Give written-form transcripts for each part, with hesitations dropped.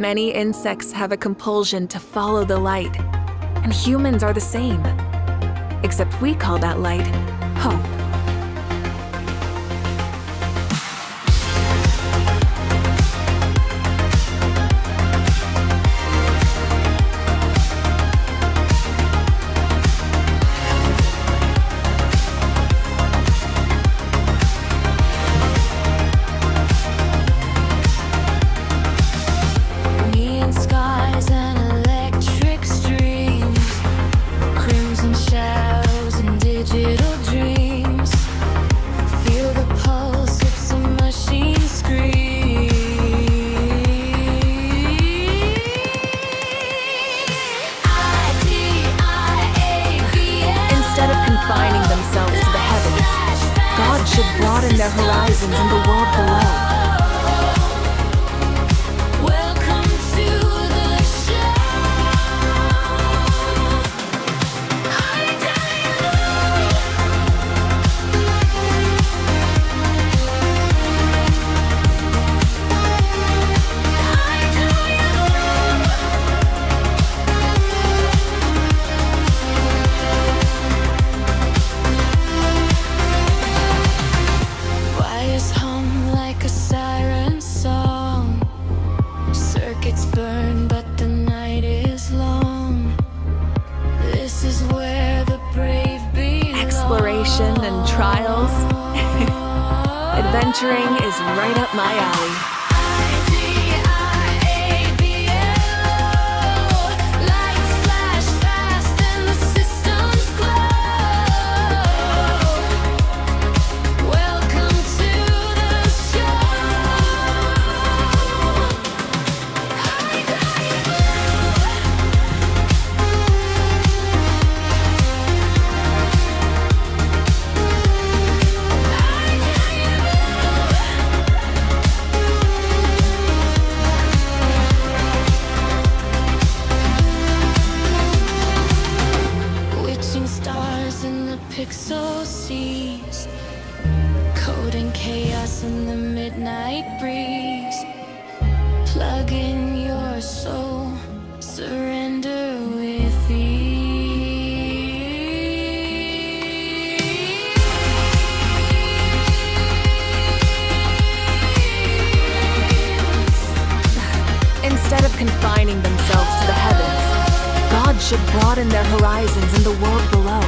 Many insects have a compulsion to follow the light, and humans are the same. Except we call that light hope. Broaden their horizons in the world below. Welcome to the show. Exploration and trials. Adventuring is right up my alley. Pixel seas, coding chaos in the midnight breeze. Plug in your soul, surrender with ease. Instead of confining themselves to the heavens, God should broaden their horizons in the world below.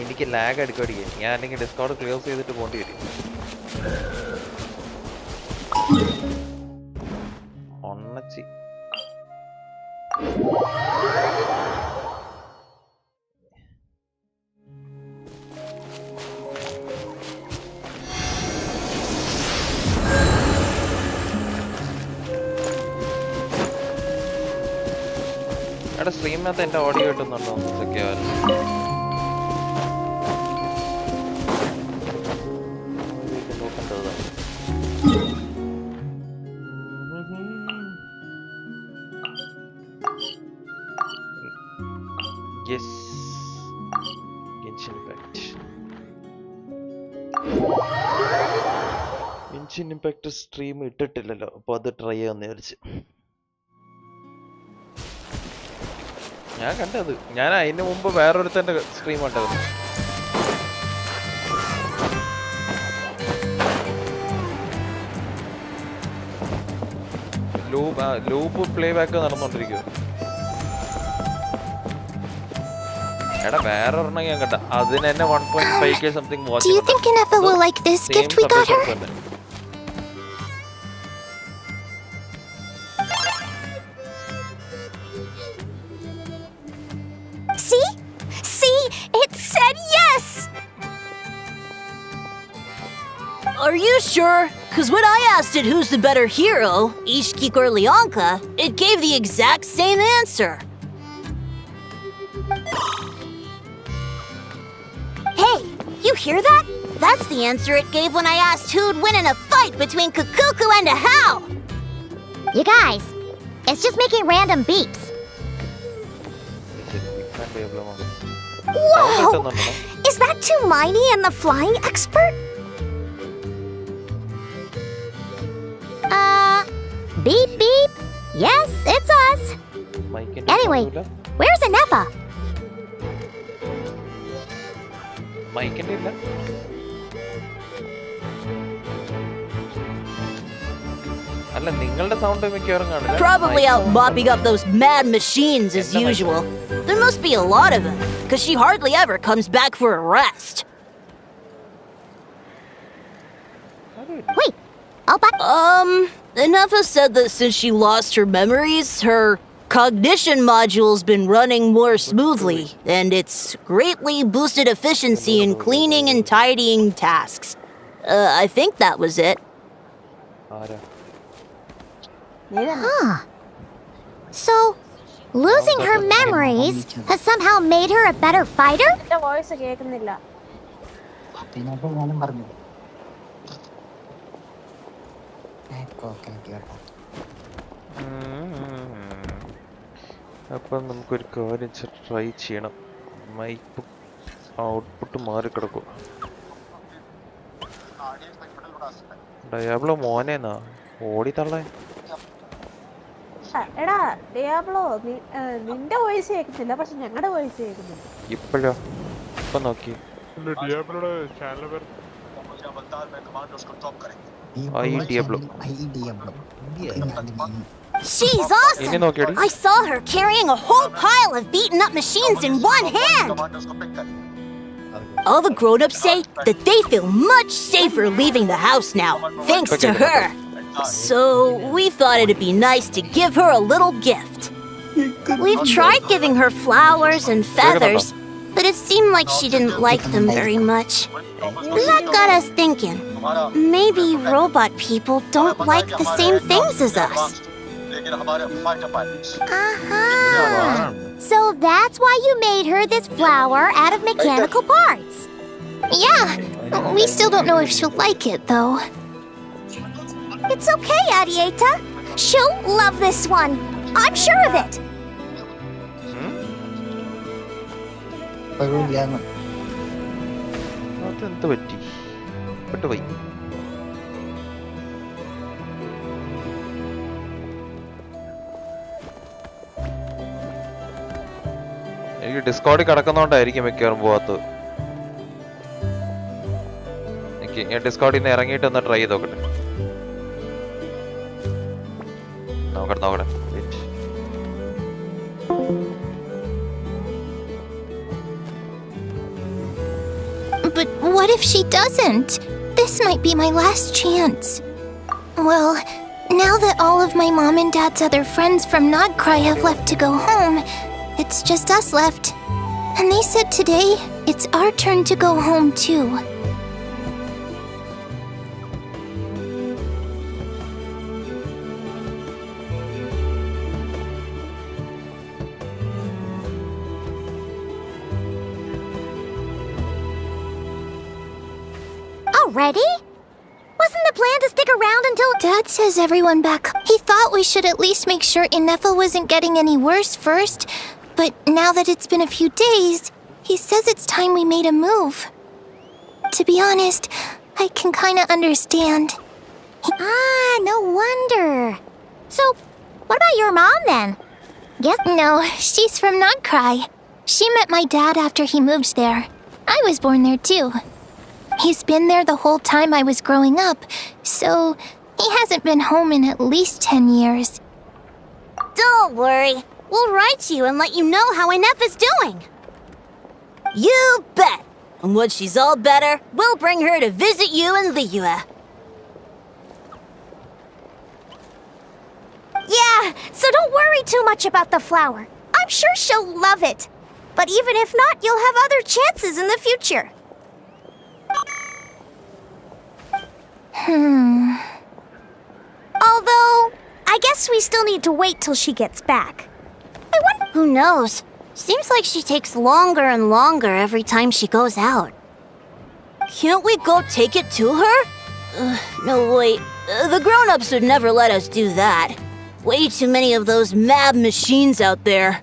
എനിക്ക് lag അടിക്കടിക്കുക ഞാൻ അല്ലെങ്കിൽ Discord close ചെയ്തിട്ട് പോണ്ടി വരും ഒന്നച്ചി എടാ സ്ട്രീമിനകത്ത് എൻ്റെ audio കിട്ടുന്നുണ്ടോ ഒന്ന് ചെക്ക് ചെയ്യാമല്ലോ Yes. Genshin Impact. Genshin Impact stream ഇട്ടിട്ടില്ലല്ലോ അപ്പോൾ അത് ട്രൈ ചെയ്യാമെന്ന് വിചാരിച്ചു ഞാൻ കണ്ടത്. ഞാൻ അതിന് മുമ്പ് വേറൊരുത്തന്റെ സ്ട്രീം കണ്ടത്. ലൂപ്പ് പ്ലേ ബാക്ക് നടന്നുകൊണ്ടിരിക്കുക. എടാ വേറൊരെണ്ണം ഞാൻ കണ്ട. അതിന് തന്നെ 1.5K something watch. Do you think Ineffa will like this gift we got her? See? See? It said yes! Are you sure? Because when I asked it who's the better hero, Ishkik or Leonka, it gave the exact same answer. Hey, you hear that? That's the answer it gave when I asked who'd win in a fight between Kukuku and a How. You guys, it's just making random beeps. Whoa! Is that Tumaini and the flying expert? Beep beep. Yes, it's us. Anyway, where's Ineffa? മൈക്കിന്റെ ഇല്ല. അല്ല നിങ്ങളുടെ sound മിക്കവാറും കാണില്ല. Probably out mopping up those mad machines as usual. There must be a lot of them, because she hardly ever comes back for a rest. Wait, I'll back. Ineffa said that since she lost her memories, her cognition module's been running more smoothly, and it's greatly boosted efficiency in cleaning and tidying tasks. I think that was it. Huh. So, losing her memories has somehow made her a better fighter? Voice കേൾക്കുന്നില്ല. അപ്പം നമുക്കൊരു കാര്യം try ചെയ്യണം. Mic output മാറിക്കിടക്കും. Diablo മോനേന്നാ ഓടിത്തള്ളേ. എടാ Diablo നിന്റെ വോയിസ് കേൾക്കുന്നില്ല, പക്ഷെ ഞങ്ങളുടെ വോയിസ് കേൾക്കുന്നില്ല. ഇപ്പോഴോ? ഇപ്പൊ നോക്കി. She's awesome! I saw her carrying a whole pile of beaten up machines in one hand! All the grown-ups say that they feel much safer leaving the house now, thanks to her. So we thought it'd be nice to give her a little gift. We've tried giving her flowers and feathers, but it seemed like she didn't like them very much. That got us thinking. Maybe robot people don't like the same things as us. So that's why you made her this flower out of mechanical parts. Yeah, we still don't know if she'll like it, though. It's okay, Arieta. She'll love this one. I'm sure of it. അതെന്ത് പറ്റി? പെട്ടുപോയി. എനിക്ക് ഡിസ്കോഡിൽ കിടക്കുന്നോണ്ടായിരിക്കും മിക്കവാറും പോവാത്തത്. ഞാൻ ഡിസ്കോഡിൽ നിന്ന് ഇറങ്ങിയിട്ട് ഒന്ന് ട്രൈ ചെയ്ത് നോക്കട്ടെ. നോക്കട്ടെ. But what if she doesn't? This might be my last chance. Well, now that all of my mom and dad's other friends from Nodcry have left to go home, it's just us left. And they said today it's our turn to go home too. Already? Wasn't the plan to stick around until... Dad says everyone back. He thought we should at least make sure Ineffa wasn't getting any worse first. But now that it's been a few days, he says it's time we made a move. To be honest, I can kinda understand. No wonder. So, what about your mom then? Yes, no, she's from Notcry. She met my dad after he moved there. I was born there too. He's been there the whole time I was growing up, so he hasn't been home in at least 10 years. Don't worry. We'll write to you and let you know how Inef is doing. You bet. And when she's all better, we'll bring her to visit you in Liyue. Yeah, so don't worry too much about the flower. I'm sure she'll love it. But even if not, you'll have other chances in the future. Although, I guess we still need to wait till she gets back. I wonder... Who knows? Seems like she takes longer and longer every time she goes out. Can't we go take it to her? No, wait. The grown-ups would never let us do that. Way too many of those mad machines out there.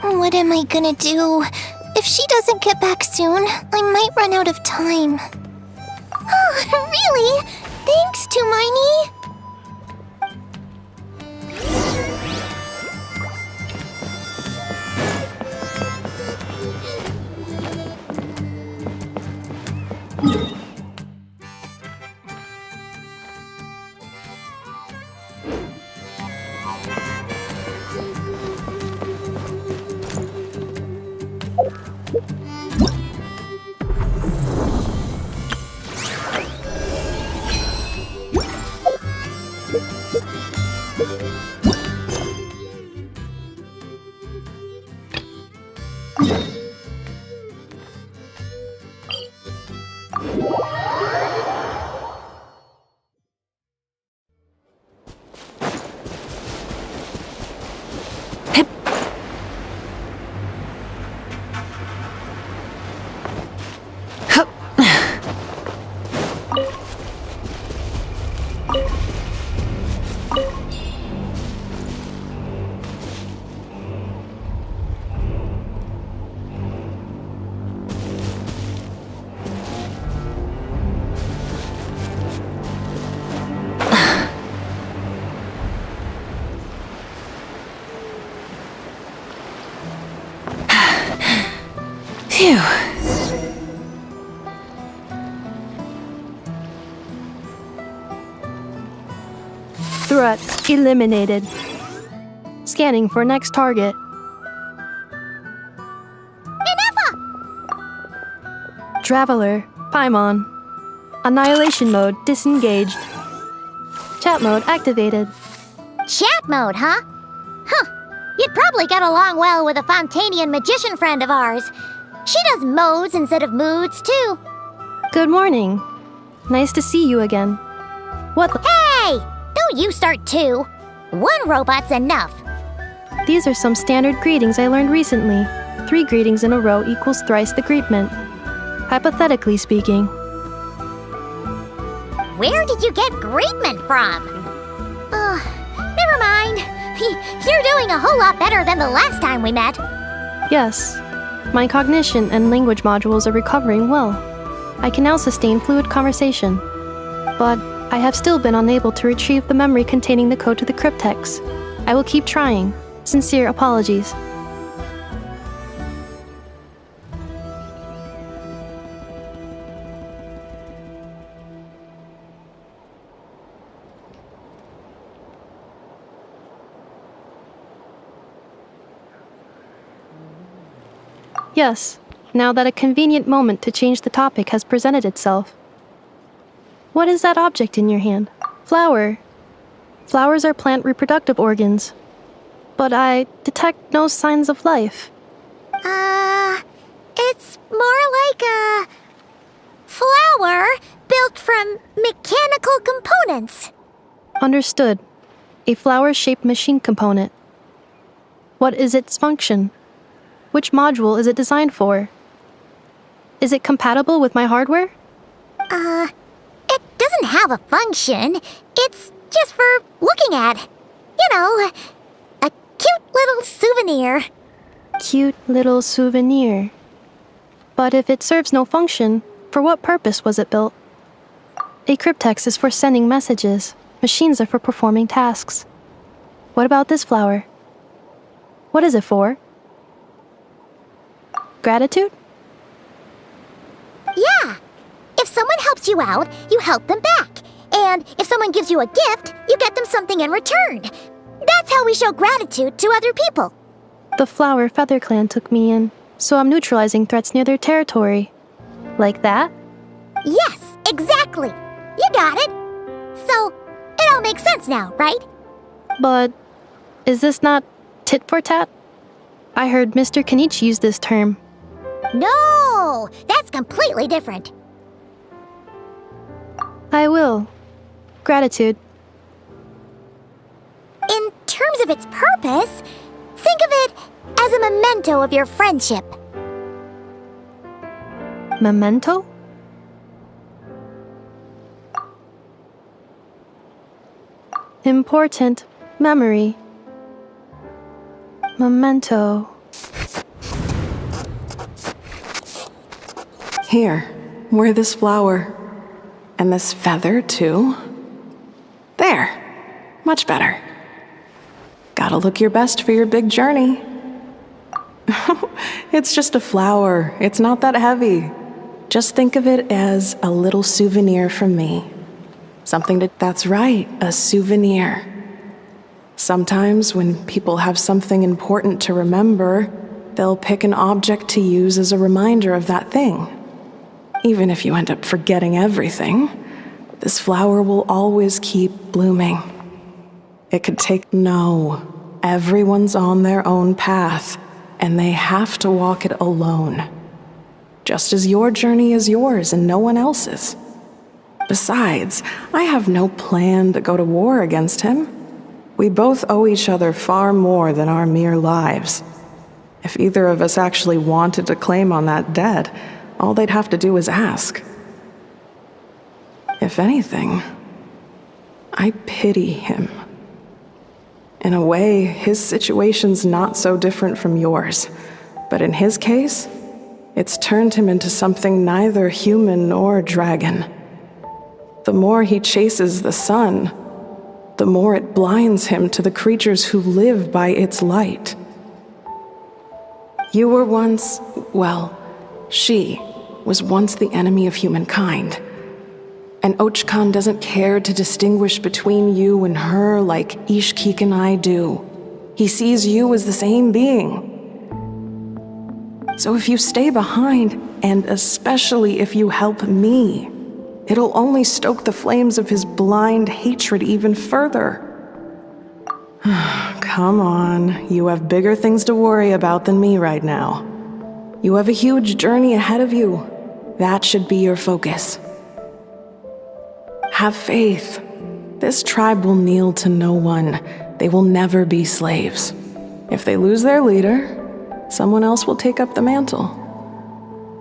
What am I gonna do? If she doesn't get back soon, I might run out of time. Oh, really? Thanks, Tumaini. Phew. Threat eliminated. Scanning for next target. Traveler, Paimon. Annihilation mode disengaged. Chat mode activated. Chat mode, huh? Huh. You'd probably get along well with a Fontanian magician friend of ours. She does modes instead of moods, too. Good morning. Nice to see you again. What the— Hey! Don't you start too. One robot's enough. These are some standard greetings I learned recently. 3 greetings in a row equals thrice the greetment. Hypothetically speaking. Where did you get greetment from? Never mind. You're doing a whole lot better than the last time we met. Yes. My cognition and language modules are recovering well. I can now sustain fluid conversation. But I have still been unable to retrieve the memory containing the code to the cryptex. I will keep trying. Sincere apologies. Yes, now that a convenient moment to change the topic has presented itself. What is that object in your hand? Flower. Flowers are plant reproductive organs. But I detect no signs of life. It's more like a flower built from mechanical components. Understood. A flower-shaped machine component. What is its function? Which module is it designed for? Is it compatible with my hardware? It doesn't have a function. It's just for looking at. You know, a cute little souvenir. Cute little souvenir. But if it serves no function, for what purpose was it built? A cryptex is for sending messages. Machines are for performing tasks. What about this flower? What is it for? Gratitude? Yeah. If someone helps you out, you help them back. And if someone gives you a gift, you get them something in return. That's how we show gratitude to other people. The Flower Feather Clan took me in, so I'm neutralizing threats near their territory. Like that? Yes, exactly. You got it. So, it all makes sense now, right? But is this not tit for tat? I heard Mr. Kenichi use this term. No, that's completely different. I will. Gratitude. In terms of its purpose, think of it as a memento of your friendship. Memento? Important memory. Memento. Here, wear this flower. And this feather, too. There. Much better. Gotta look your best for your big journey. It's just a flower. It's not that heavy. Just think of it as a little souvenir from me. That's right, a souvenir. Sometimes when people have something important to remember, they'll pick an object to use as a reminder of that thing. Even if you end up forgetting everything, this flower will always keep blooming. Everyone's on their own path, and they have to walk it alone. Just as your journey is yours and no one else's. Besides, I have no plan to go to war against him. We both owe each other far more than our mere lives. If either of us actually wanted to claim on that debt, all they'd have to do is ask. If anything, I pity him. In a way, his situation's not so different from yours. But in his case, it's turned him into something neither human nor dragon. The more he chases the sun, the more it blinds him to the creatures who live by its light. You were once, she was once the enemy of humankind. And Archon doesn't care to distinguish between you and her like Ishkik and I do. He sees you as the same being. So if you stay behind, and especially if you help me, it'll only stoke the flames of his blind hatred even further. Come on, you have bigger things to worry about than me right now. You have a huge journey ahead of you. That should be your focus. Have faith. This tribe will kneel to no one. They will never be slaves. If they lose their leader, someone else will take up the mantle.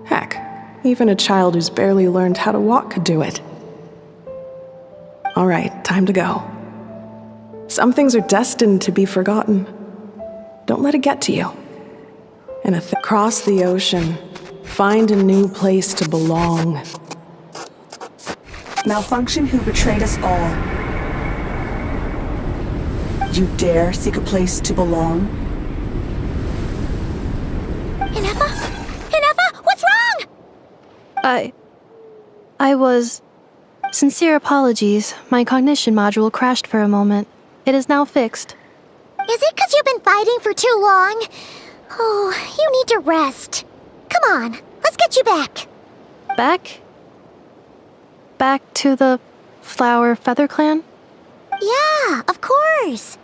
Heck, even a child who's barely learned how to walk could do it. All right, time to go. Some things are destined to be forgotten. Don't let it get to you. And cross the ocean, find a new place to belong. Malfunction who betrayed us all. You dare seek a place to belong? Inefa? Inefa, what's wrong? I was... Sincere apologies. My cognition module crashed for a moment. It is now fixed. Is it because you've been fighting for too long? Oh, you need to rest. Come on, let's get you back. Back? Back to the Flower Feather Clan? Yeah, of course.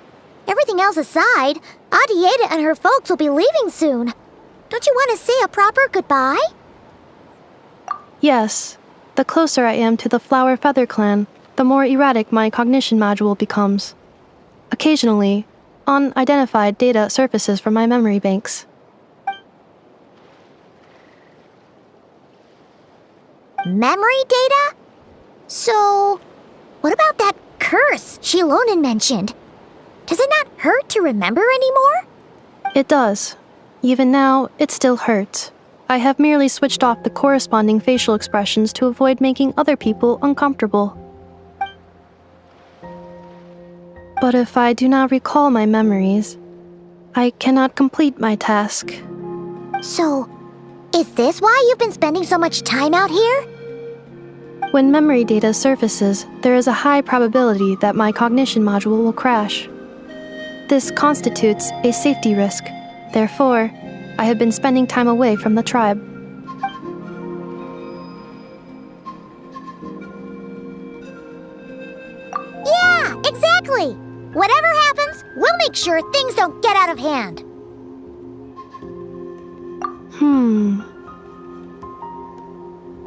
Everything else aside, Adieta and her folks will be leaving soon. Don't you want to say a proper goodbye? Yes. The closer I am to the Flower Feather Clan, the more erratic my cognition module becomes. Occasionally, unidentified data surfaces from my memory banks. Memory data? So, what about that curse Shilonen mentioned? Does it not hurt to remember anymore? It does. Even now, it still hurts. I have merely switched off the corresponding facial expressions to avoid making other people uncomfortable. But if I do not recall my memories, I cannot complete my task. So, is this why you've been spending so much time out here? When memory data surfaces, there is a high probability that my cognition module will crash. This constitutes a safety risk. Therefore, I have been spending time away from the tribe. Yeah, exactly! Whatever happens, we'll make sure things don't get out of hand.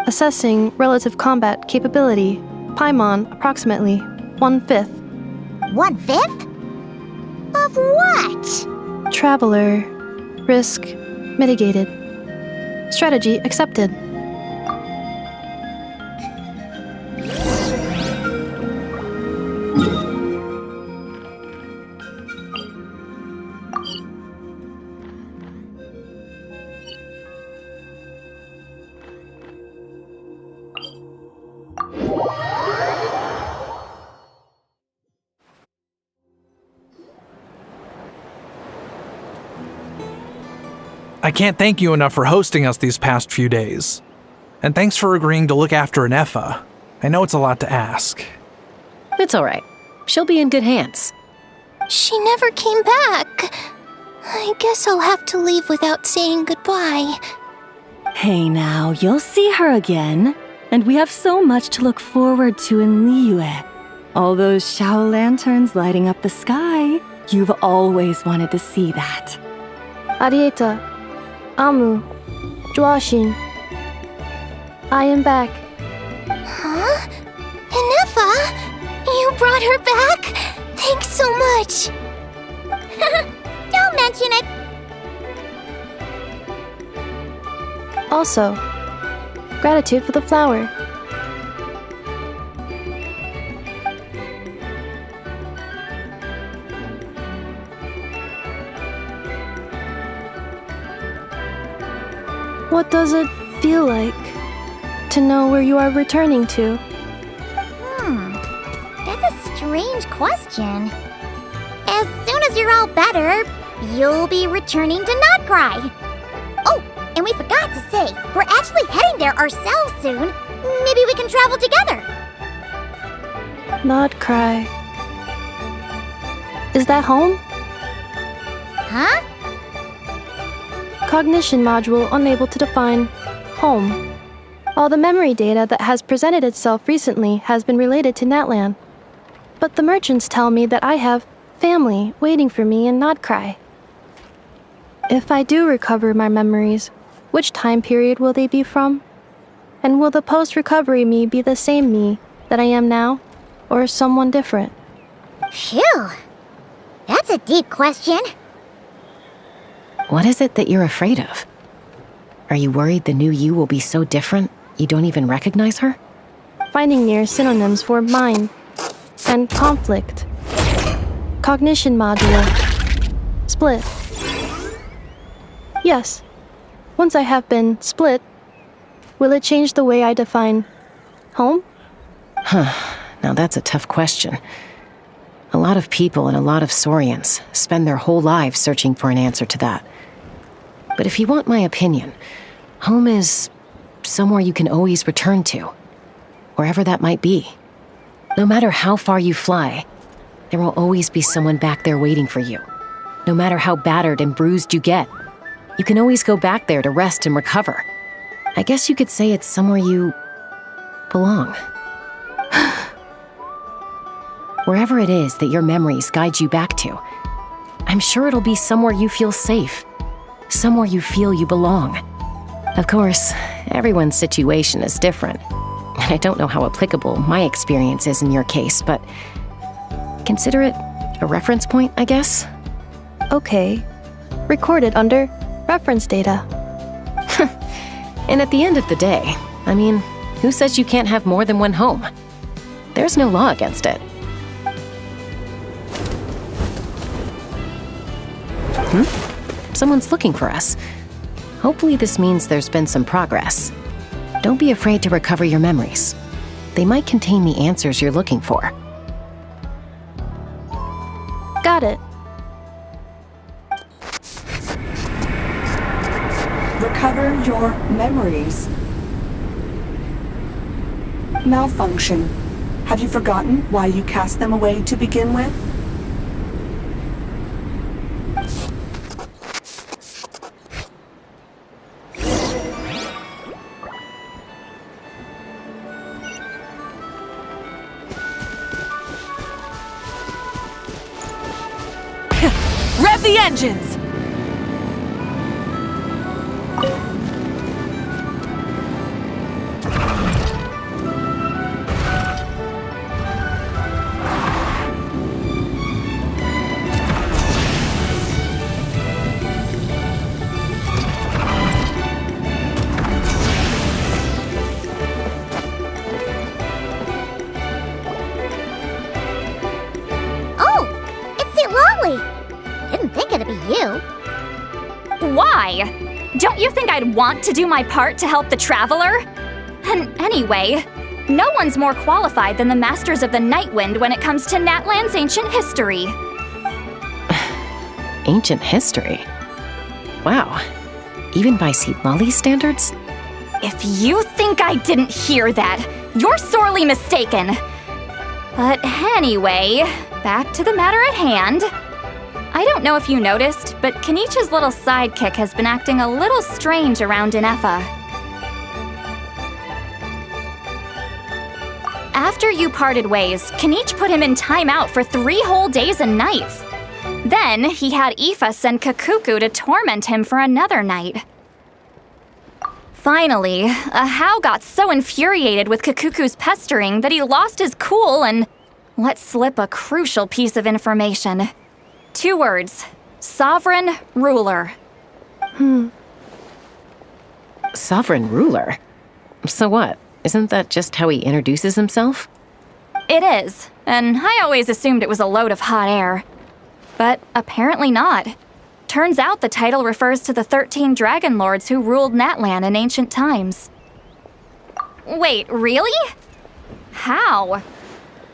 Assessing relative combat capability. Paimon, approximately 1/5. 1/5? Of what? Traveler. Risk mitigated. Strategy accepted. I can't thank you enough for hosting us these past few days. And thanks for agreeing to look after Nefa. I know it's a lot to ask. It's all right. She'll be in good hands. She never came back. I guess I'll have to leave without saying goodbye. Hey now, you'll see her again. And we have so much to look forward to in Liyue. All those Shao lanterns lighting up the sky. You've always wanted to see that. Arieta. Amu. Joashin. I am back. Huh? Nefa? You brought her back? Thanks so much. Don't mention it. Also, gratitude for the flower. What does it feel like to know where you are returning to? That's a strange question. As soon as you're all better, you'll be returning to Notcry. Oh, and we forgot to say, we're actually heading there ourselves soon. Maybe we can travel together. Not cry. Is that home? Huh? Cognition module unable to define home. All the memory data that has presented itself recently has been related to Natlan. But the merchants tell me that I have family waiting for me in Notcry. If I do recover my memories, which time period will they be from? And will the post-recovery me be the same me that I am now, or someone different? Phew. That's a deep question. What is it that you're afraid of? Are you worried the new you will be so different you don't even recognize her? Finding near synonyms for mind and conflict. Cognition module. Split. Yes. Once I have been split, will it change the way I define home? Now that's a tough question. A lot of people and a lot of Saurians spend their whole lives searching for an answer to that. But if you want my opinion, home is somewhere you can always return to, wherever that might be. No matter how far you fly, there will always be someone back there waiting for you. No matter how battered and bruised you get, you can always go back there to rest and recover. I guess you could say it's somewhere you belong. Wherever it is that your memories guide you back to, I'm sure it'll be somewhere you feel safe, somewhere you feel you belong. Of course, everyone's situation is different, and I don't know how applicable my experience is in your case, but consider it a reference point, I guess? Okay. Recorded under reference data. And at the end of the day, I mean, who says you can't have more than one home? There's no law against it. Someone's looking for us. Hopefully this means there's been some progress. Don't be afraid to recover your memories. They might contain the answers you're looking for. Got it. recover your memories. Malfunction. Have you forgotten why you cast them away to begin with? Rev the engines! Oh, it's the Lolly. Didn't think it'd be you. Why? Don't you think I'd want to do my part to help the Traveler? And anyway, no one's more qualified than the Masters of the Nightwind when it comes to Natlan's ancient history. Ancient history? Wow. Even by Lolly standards? If you think I didn't hear that, you're sorely mistaken. But anyway, back to the matter at hand. I don't know if you noticed, but Kenichi's little sidekick has been acting a little strange around Ineffa. After you parted ways, Kenich put him in timeout for 3 whole days and nights. Then he had Aoife send Kakuku to torment him for another night. Finally, Ahau got so infuriated with Kakuku's pestering that he lost his cool and let slip a crucial piece of information. 2 words: Sovereign Ruler. Sovereign ruler? So what? Isn't that just how he introduces himself? It is, and I always assumed it was a load of hot air. But apparently not. Turns out the title refers to the 13 Dragon Lords who ruled Natlan in ancient times. Wait, really? How?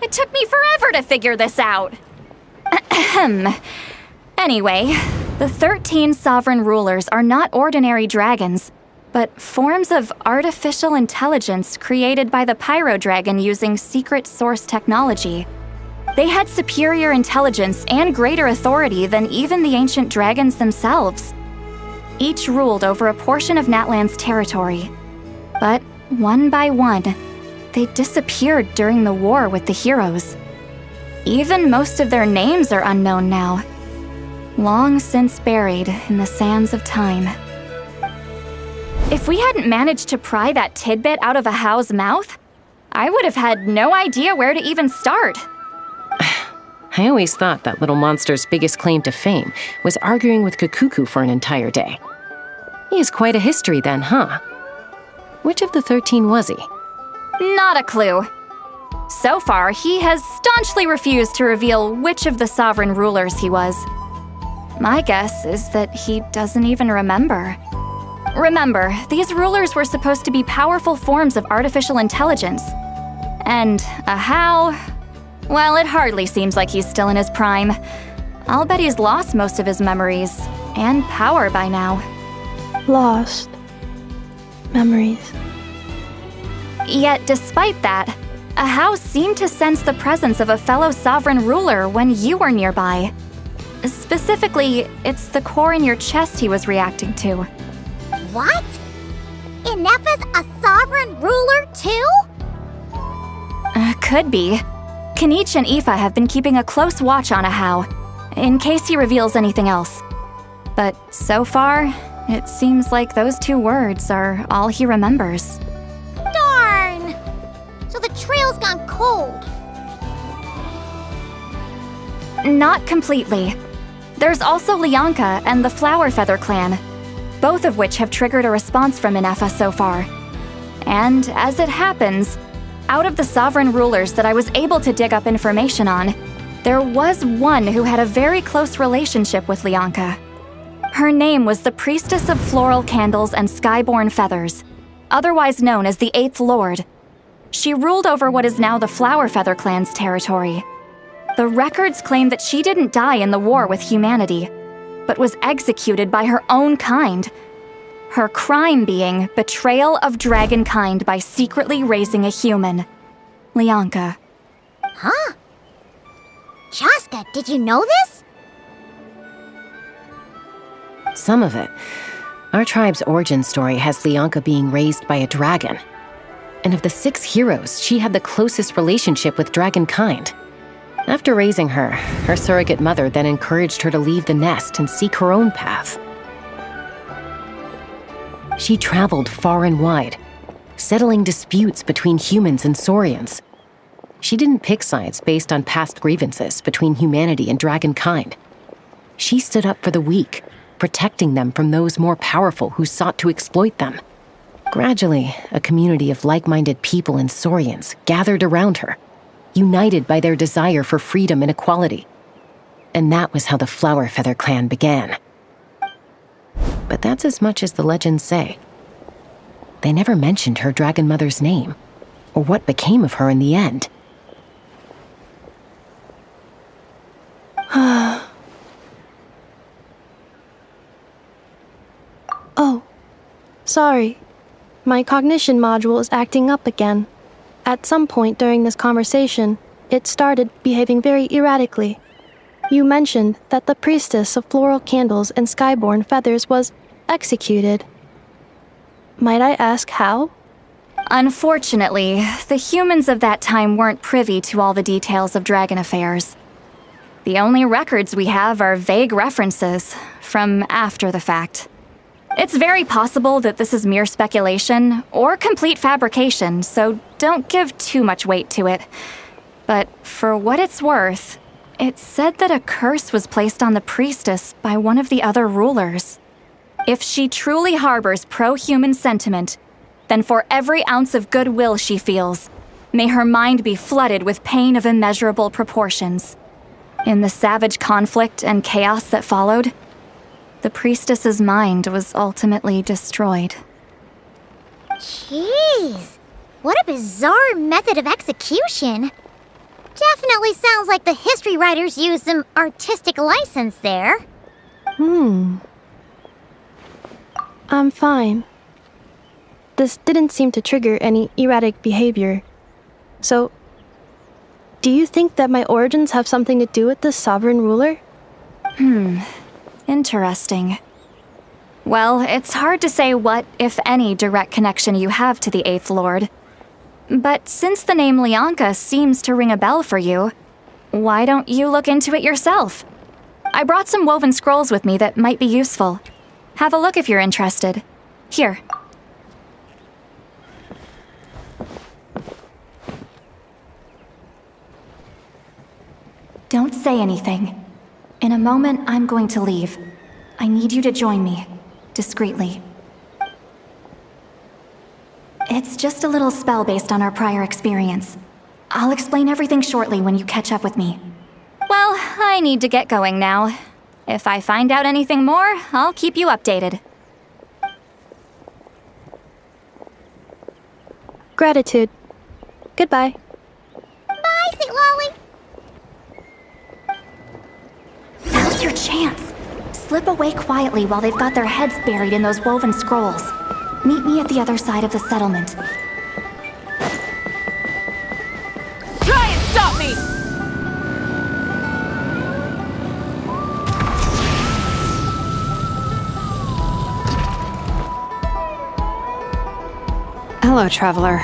It took me forever to figure this out. Anyway, the 13 sovereign rulers are not ordinary dragons, but forms of artificial intelligence created by the Pyro Dragon using secret source technology. They had superior intelligence and greater authority than even the ancient dragons themselves. Each ruled over a portion of Natlan's territory. But one by one, they disappeared during the war with the heroes. Even most of their names are unknown now, long since buried in the sands of time. If we hadn't managed to pry that tidbit out of Ahau's mouth, I would have had no idea where to even start. I always thought that little monster's biggest claim to fame was arguing with Kakuku for an entire day. He has quite a history then, huh? Which of the 13 was he? Not a clue. So far, he has staunchly refused to reveal which of the sovereign rulers he was. My guess is that he doesn't even remember. Remember, these rulers were supposed to be powerful forms of artificial intelligence. And Ahau, well, it hardly seems like he's still in his prime. I'll bet he's lost most of his memories and power by now. Lost. Memories. Yet, despite that, Ahau seemed to sense the presence of a fellow sovereign ruler when you were nearby. Specifically, it's the core in your chest he was reacting to. What? Ineffa's a sovereign ruler too? Could be. Kenich and Aoife have been keeping a close watch on Ahau, in case he reveals anything else. But so far, it seems like those 2 words are all he remembers. Darn! So the trail's gone cold. Not completely. There's also Lianka and the Flower Feather clan, both of which have triggered a response from Ineffa so far. And as it happens, out of the sovereign rulers that I was able to dig up information on, there was one who had a very close relationship with Lianka. Her name was the Priestess of Floral Candles and Skyborn Feathers, otherwise known as the 8th Lord. She ruled over what is now the Flower Feather clan's territory. The records claim that she didn't die in the war with humanity, but was executed by her own kind. Her crime being betrayal of dragonkind by secretly raising a human. Lianka. Huh? Chaska, did you know this? Some of it. Our tribe's origin story has Lianka being raised by a dragon. And of the 6 heroes, she had the closest relationship with dragonkind. After raising her, her surrogate mother then encouraged her to leave the nest and seek her own path. She traveled far and wide, settling disputes between humans and saurians. She didn't pick sides based on past grievances between humanity and dragonkind. She stood up for the weak, protecting them from those more powerful who sought to exploit them. Gradually, a community of like-minded people and saurians gathered around her, united by their desire for freedom and equality. And that was how the Flower Feather clan began. But that's as much as the legends say. They never mentioned her dragon mother's name, or what became of her in the end. Oh, sorry. My cognition module is acting up again. At some point during this conversation, it started behaving very erratically. You mentioned that the priestess of floral candles and skyborn feathers was executed. Might I ask how? Unfortunately, the humans of that time weren't privy to all the details of dragon affairs. The only records we have are vague references from after the fact. It's very possible that this is mere speculation or complete fabrication, so don't give too much weight to it. But for what it's worth, it's said that a curse was placed on the priestess by one of the other rulers. If she truly harbors pro-human sentiment, then for every ounce of goodwill she feels, may her mind be flooded with pain of immeasurable proportions. In the savage conflict and chaos that followed, the priestess's mind was ultimately destroyed. Jeez, what a bizarre method of execution. Definitely sounds like the history writers used some artistic license there. I'm fine. This didn't seem to trigger any erratic behavior. So, do you think that my origins have something to do with this sovereign ruler? Interesting. Well, it's hard to say what, if any, direct connection you have to the Eighth Lord. But since the name Lianka seems to ring a bell for you, why don't you look into it yourself? I brought some woven scrolls with me that might be useful. Have a look if you're interested. Here. Don't say anything. In a moment, I'm going to leave. I need you to join me, discreetly. It's just a little spell based on our prior experience. I'll explain everything shortly when you catch up with me. Well, I need to get going now. If I find out anything more, I'll keep you updated. Gratitude. Goodbye. Bye, St. Lolly. Now's your chance. Slip away quietly while they've got their heads buried in those woven scrolls. Meet me at the other side of the settlement. Try and stop me! Hello, traveler.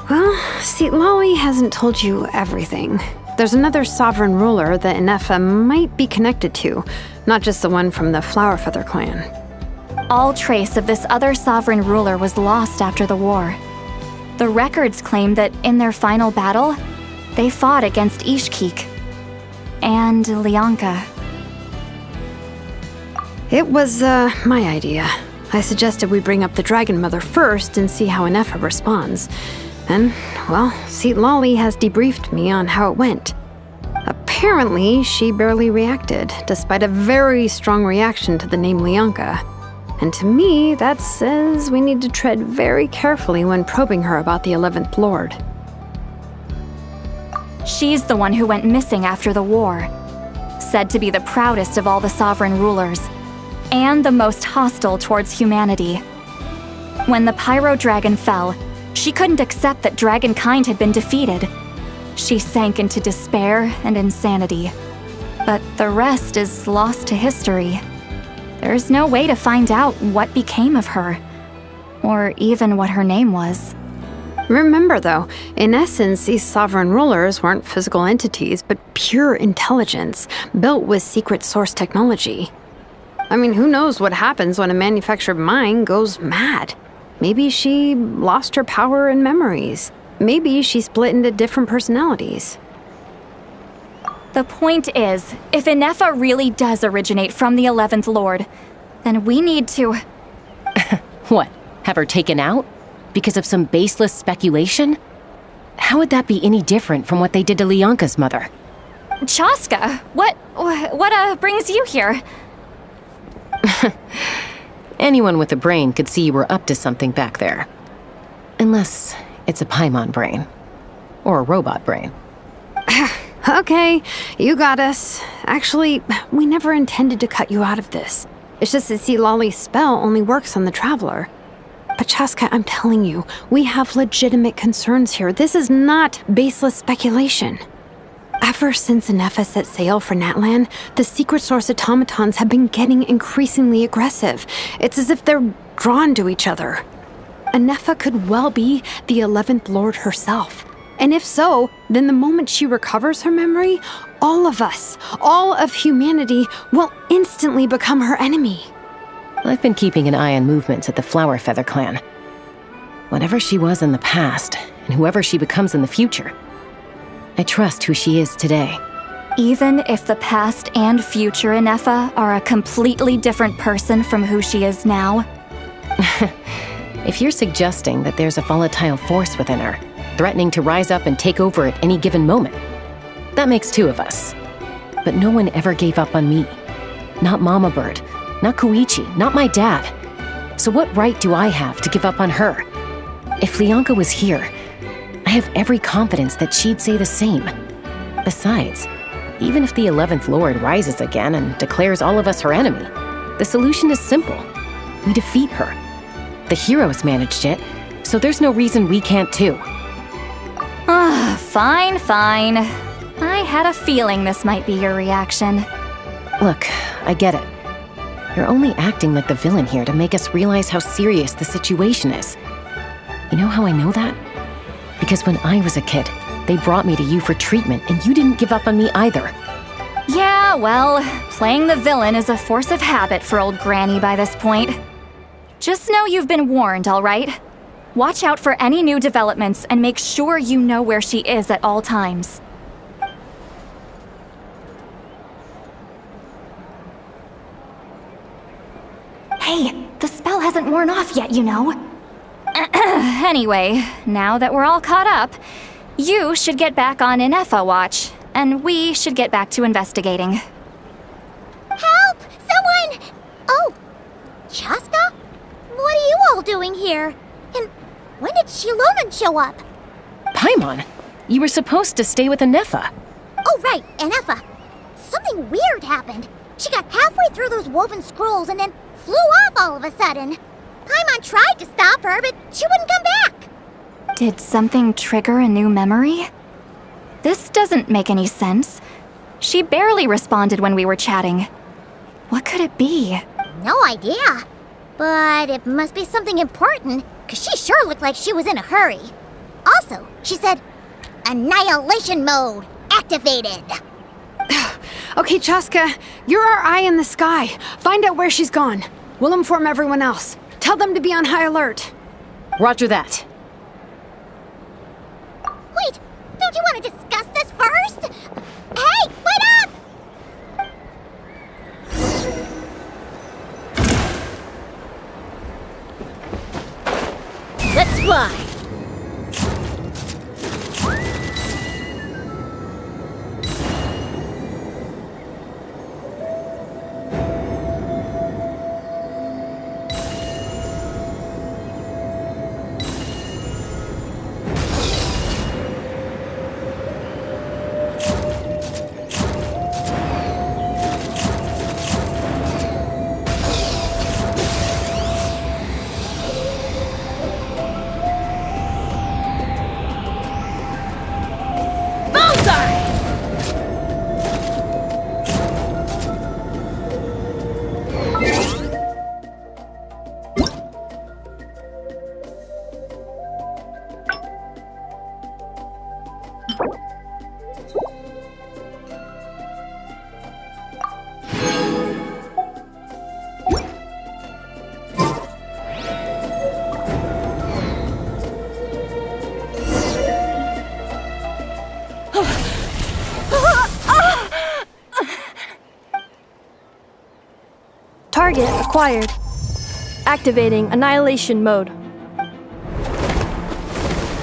Well, see, Lolly hasn't told you everything. There's another sovereign ruler that Inefa might be connected to, not just the one from the Flower Feather clan. All trace of this other sovereign ruler was lost after the war. The records claim that in their final battle, they fought against Ishkik and Lianka. It was, my idea. I suggested we bring up the Dragon Mother first and see how Inefa responds. And, well, Seat Lolly has debriefed me on how it went. Apparently, she barely reacted, despite a very strong reaction to the name Lianka. And to me, that says we need to tread very carefully when probing her about the 11th Lord. She's the one who went missing after the war. said to be the proudest of all the sovereign rulers, and the most hostile towards humanity. When the Pyro Dragon fell, she couldn't accept that dragonkind had been defeated. She sank into despair and insanity. But the rest is lost to history. There's no way to find out what became of her, or even what her name was. Remember, though, in essence, these sovereign rulers weren't physical entities, but pure intelligence, built with secret source technology. I mean, who knows what happens when a manufactured mind goes mad? Maybe she lost her power and memories. Maybe she split into different personalities. The point is, if Inefa really does originate from the 11th Lord, then we need to... What? Have her taken out? Because of some baseless speculation? How would that be any different from what they did to Lianka's mother? Chaska, what brings you here? Anyone with a brain could see you were up to something back there. Unless it's a Paimon brain. Or a robot brain. Okay, you got us. Actually, we never intended to cut you out of this. It's just that Lolly's spell only works on the Traveler. But Chaska, I'm telling you, we have legitimate concerns here. This is not baseless speculation. Ever since Inefa set sail for Natlan, the secret source automatons have been getting increasingly aggressive. It's as if they're drawn to each other. Inefa could well be the 11th Lord herself. And if so, then the moment she recovers her memory, all of us, all of humanity, will instantly become her enemy. I've been keeping an eye on movements at the Flower Feather clan. Whatever she was in the past, and whoever she becomes in the future, I trust who she is today. Even if the past and future Inefa are a completely different person from who she is now? If you're suggesting that there's a volatile force within her, threatening to rise up and take over at any given moment, that makes two of us. But no one ever gave up on me. Not Mama Bird, not Koichi, not my dad. So what right do I have to give up on her? If Lianka was here, I have every confidence that she'd say the same. Besides, even if the 11th Lord rises again and declares all of us her enemy, the solution is simple. We defeat her. The heroes managed it, so there's no reason we can't too. Fine. I had a feeling this might be your reaction. Look, I get it. You're only acting like the villain here to make us realize how serious the situation is. You know how I know that? Because when I was a kid, they brought me to you for treatment, and you didn't give up on me either. Yeah, well, playing the villain is a force of habit for old Granny by this point. Just know you've been warned, all right? Watch out for any new developments and make sure you know where she is at all times. Hey, the spell hasn't worn off yet, you know. Anyway, now that we're all caught up, you should get back on Inefa watch, and we should get back to investigating. Help! Someone! Oh, Chaska? What are you all doing here? And when did Shilonan show up? Paimon, you were supposed to stay with Inefa. Oh, right, Inefa. Something weird happened. She got halfway through those woven scrolls and then flew off all of a sudden. Paimon tried to stop her, but she wouldn't come back. Did something trigger a new memory? This doesn't make any sense. She barely responded when we were chatting. What could it be? No idea. But it must be something important, because she sure looked like she was in a hurry. Also, she said, Annihilation mode activated. Okay, Chaska, you're our eye in the sky. Find out where she's gone. We'll inform everyone else. Tell them to be on high alert. Roger that. Wait, don't you want to discuss this first? Hey, wait up! Let's fly. Target acquired. Activating annihilation mode.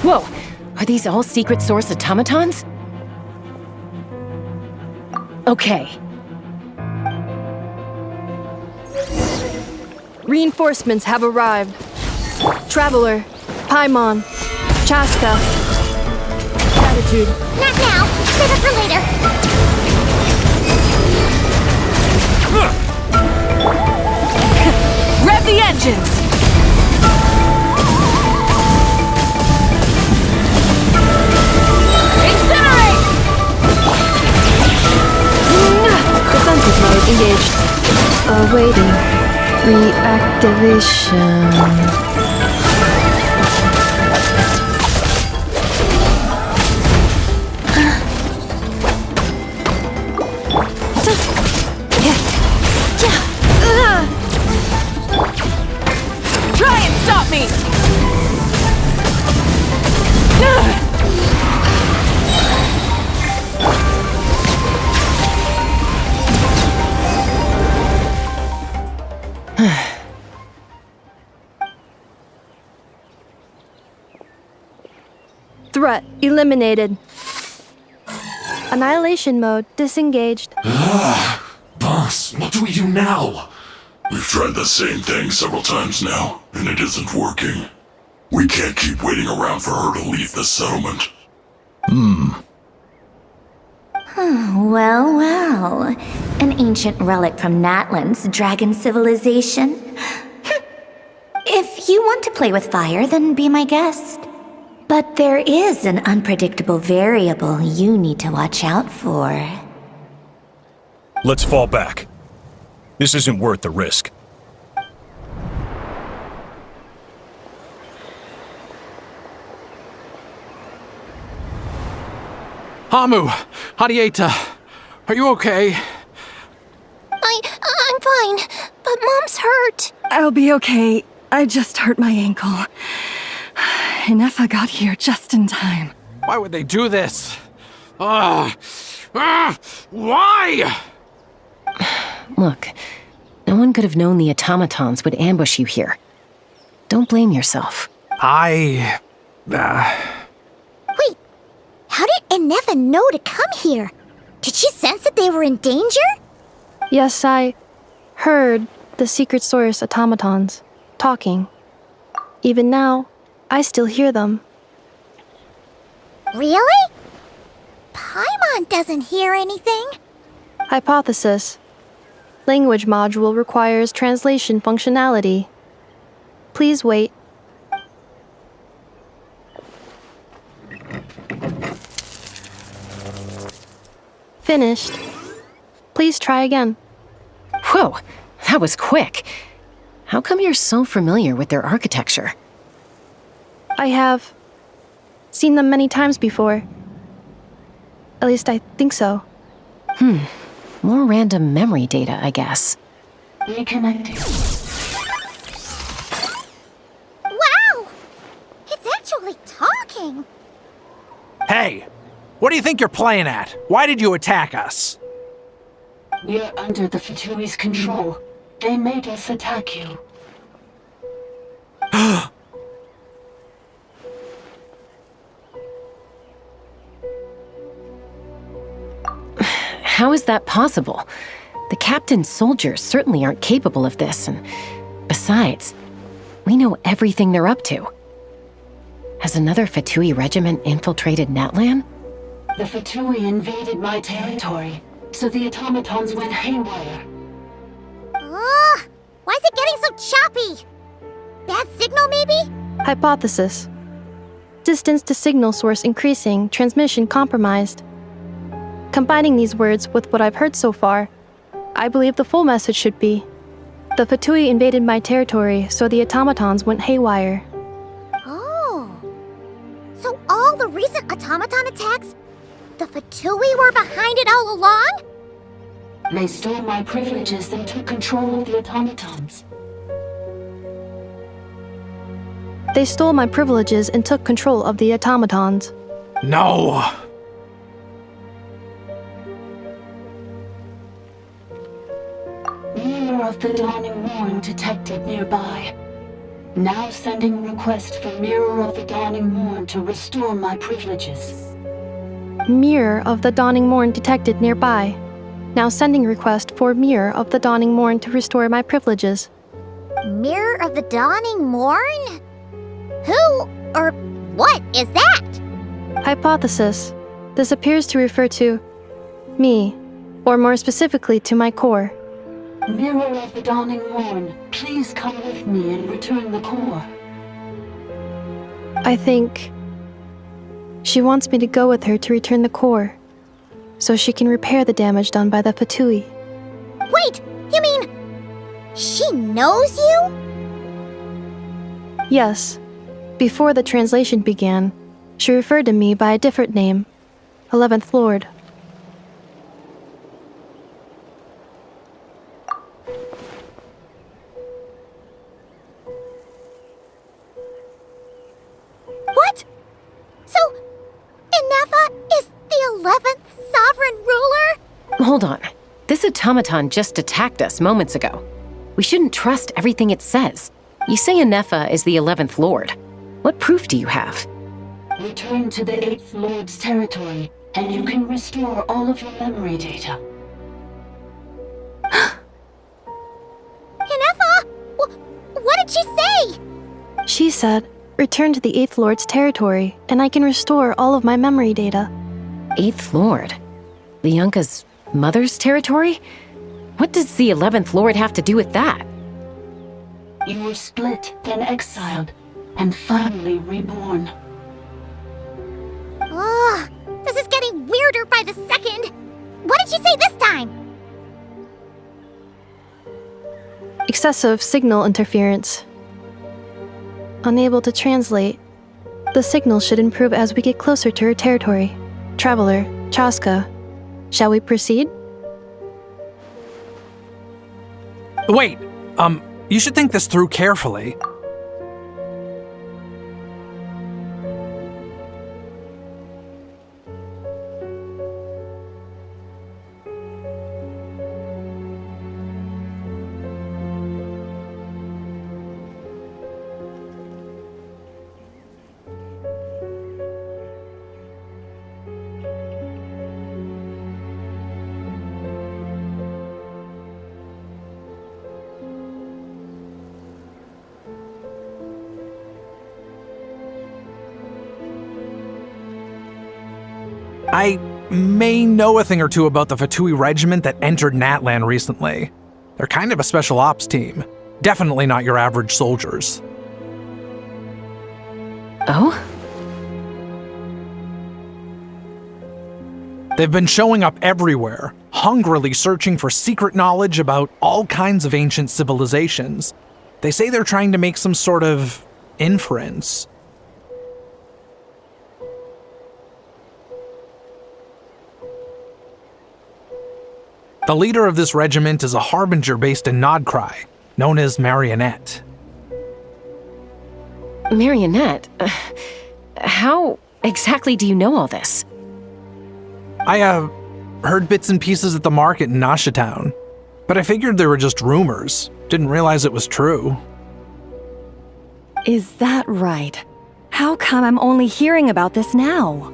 Whoa! Are these all secret source automatons? Okay. Reinforcements have arrived. Traveler, Paimon, Chaska. Gratitude. Not now. Save it for later. Rev the engines! Incinerate! Defensive mode engaged. Awaiting reactivation. Try and stop me! Threat eliminated. Annihilation mode disengaged. Boss, what do we do now? We've tried the same thing several times now, and it isn't working. We can't keep waiting around for her to leave the settlement. Well, well. An ancient relic from Natlan's dragon civilization. If you want to play with fire, then be my guest. But there is an unpredictable variable you need to watch out for. Let's fall back. This isn't worth the risk. Hamu, Hadieta, are you okay? I'm fine, but Mom's hurt. I'll be okay. I just hurt my ankle. Inefa got here just in time. Why would they do this? Why? Look, no one could have known the automatons would ambush you here. Don't blame yourself. Wait, how did Inefa know to come here? Did she sense that they were in danger? Yes, I heard the secret source automatons talking. Even now, I still hear them. Really? Paimon doesn't hear anything. Hypothesis. Language module requires translation functionality. Please wait. Finished. Please try again. Whoa, that was quick. How come you're so familiar with their architecture? I have seen them many times before. At least I think so. More random memory data, I guess. Reconnecting. Wow! It's actually talking! Hey, what do you think you're playing at? Why did you attack us? We're under the Fatui's control. They made us attack you. How is that possible? The captain's soldiers certainly aren't capable of this, and besides, we know everything they're up to. Has another Fatui regiment infiltrated Natlan? The Fatui invaded my territory, so the automatons went haywire. Ugh! Why is it getting so choppy? Bad signal, maybe? Hypothesis. Distance to signal source increasing, transmission compromised. Combining these words with what I've heard so far, I believe the full message should be: the Fatui invaded my territory, so the automatons went haywire. Oh. So all the recent automaton attacks, the Fatui were behind it all along? They stole my privileges and took control of the automatons. They stole my privileges and took control of the automatons. No! Year of of the Dawning Morn detected nearby. Now sending request for Mirror of the Dawning Morn to restore my privileges. Mirror of the Dawning Morn detected nearby. Now sending request for Mirror of the Dawning Morn to restore my privileges. Mirror of the Dawning Morn? Who or what is that? Hypothesis. This appears to refer to me, or more specifically to my core. Mirror of the Dawning Morn, please come with me and return the core. I think she wants me to go with her to return the core, so she can repair the damage done by the Fatui. Wait, you mean she knows you? Yes. Before the translation began, she referred to me by a different name, 11th Lord. What? So, Inefa is the 11th sovereign ruler? Hold on. This automaton just attacked us moments ago. We shouldn't trust everything it says. You say Inefa is the 11th Lord. What proof do you have? Return to the 8th Lord's territory, and you can restore all of your memory data. Inefa? What did she say? She said, return to the 8th Lord's territory, and I can restore all of my memory data. 8th Lord? Bianca's mother's territory? What does the 11th Lord have to do with that? You were split, then exiled, and finally reborn. Ugh, this is getting weirder by the second. What did she say this time? Excessive signal interference. Unable to translate. The signal should improve as we get closer to her territory. Traveler, Chaska, shall we proceed? Wait, you should think this through carefully. I may know a thing or two about the Fatui regiment that entered Natlan recently. They're kind of a special ops team. Definitely not your average soldiers. Oh? They've been showing up everywhere, hungrily searching for secret knowledge about all kinds of ancient civilizations. They say they're trying to make some sort of inference. The leader of this regiment is a harbinger based in Nodcry, known as Marionette. Marionette? How exactly do you know all this? I, heard bits and pieces at the market in Nasha Town, but I figured they were just rumors. Didn't realize it was true. Is that right? How come I'm only hearing about this now?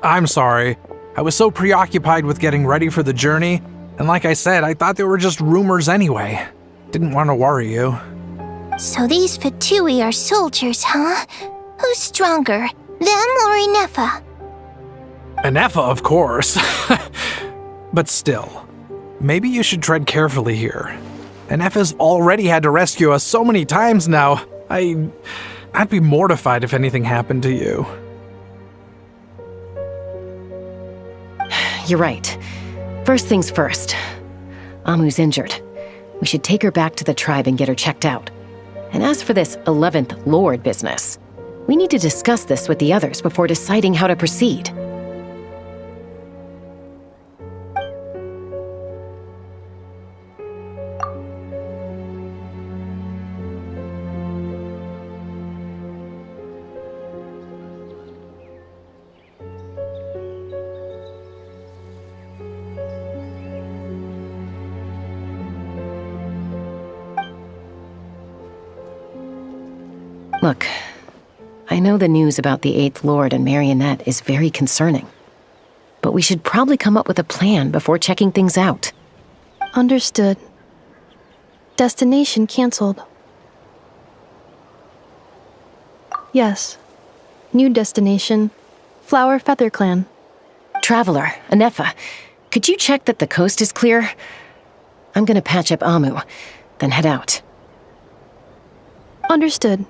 I'm sorry. I was so preoccupied with getting ready for the journey, and like I said, I thought they were just rumors anyway. Didn't want to worry you. So these Fatui are soldiers, huh? Who's stronger, them or Inefa? Inefa, of course. But still, maybe you should tread carefully here. Inefa's already had to rescue us so many times now. I'd be mortified if anything happened to you. You're right. First things first. Amu's injured. We should take her back to the tribe and get her checked out. And as for this 11th Lord business, we need to discuss this with the others before deciding how to proceed. Look, I know the news about the Eighth Lord and Marionette is very concerning, but we should probably come up with a plan before checking things out. Understood. Destination cancelled. Yes. New destination. Flower Feather Clan. Traveler, Anefa, could you check that the coast is clear? I'm gonna patch up Amu, then head out. Understood.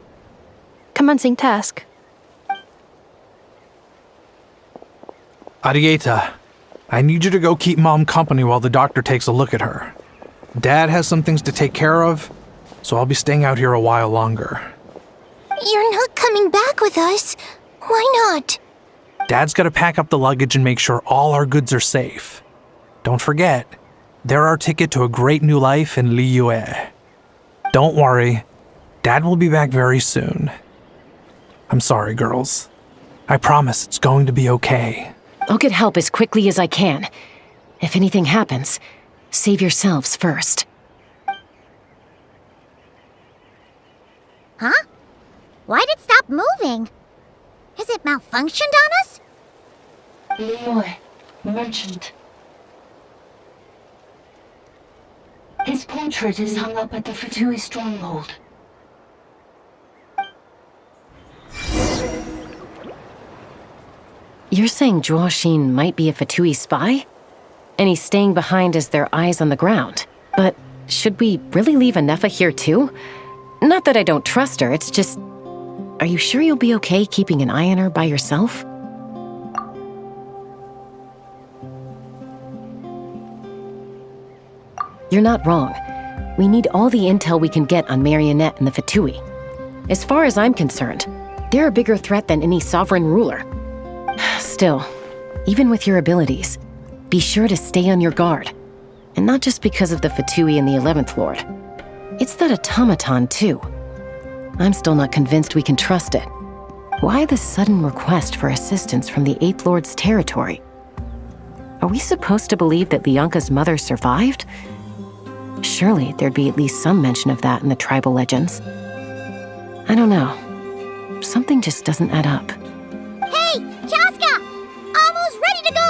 Commencing task. Arieta, I need you to go keep Mom company while the doctor takes a look at her. Dad has some things to take care of, so I'll be staying out here a while longer. You're not coming back with us. Why not? Dad's gotta pack up the luggage and make sure all our goods are safe. Don't forget, they're our ticket to a great new life in Liyue. Don't worry, Dad will be back very soon. I'm sorry, girls. I promise it's going to be okay. I'll get help as quickly as I can. If anything happens, save yourselves first. Huh? Why'd it stop moving? Has it malfunctioned on us? Liyue, merchant. His portrait is hung up at the Fatui stronghold. You're saying Zhuoxin might be a Fatui spy? And he's staying behind as their eyes on the ground. But should we really leave Anefa here too? Not that I don't trust her, it's just... Are you sure you'll be okay keeping an eye on her by yourself? You're not wrong. We need all the intel we can get on Marionette and the Fatui. As far as I'm concerned, they're a bigger threat than any sovereign ruler. Still, even with your abilities, be sure to stay on your guard. And not just because of the Fatui and the 11th Lord. It's that automaton, too. I'm still not convinced we can trust it. Why the sudden request for assistance from the 8th Lord's territory? Are we supposed to believe that Lianka's mother survived? Surely there'd be at least some mention of that in the tribal legends. I don't know. Something just doesn't add up. Hey, Chaska! Almost ready to go!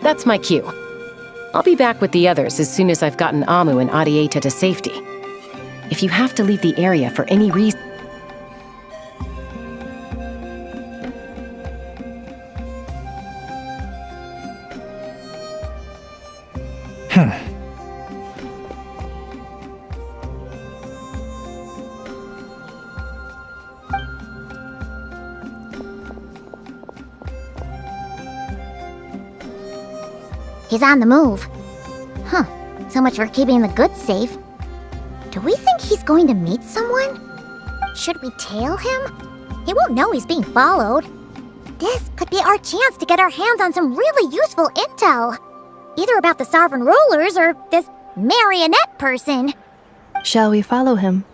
That's my cue. I'll be back with the others as soon as I've gotten Amu and Arieta to safety. If you have to leave the area for any reason... He's on the move. Huh. So much for keeping the goods safe. Do we think he's going to meet someone? Should we tail him? He won't know he's being followed. This could be our chance to get our hands on some really useful intel. Either about the sovereign rulers or this marionette person. Shall we follow him?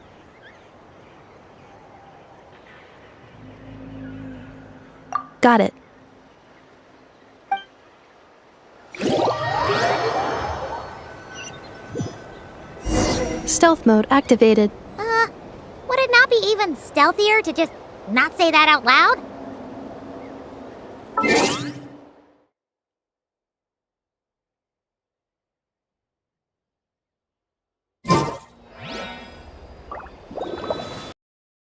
Got it. Stealth mode activated. Would it not be even stealthier to just not say that out loud?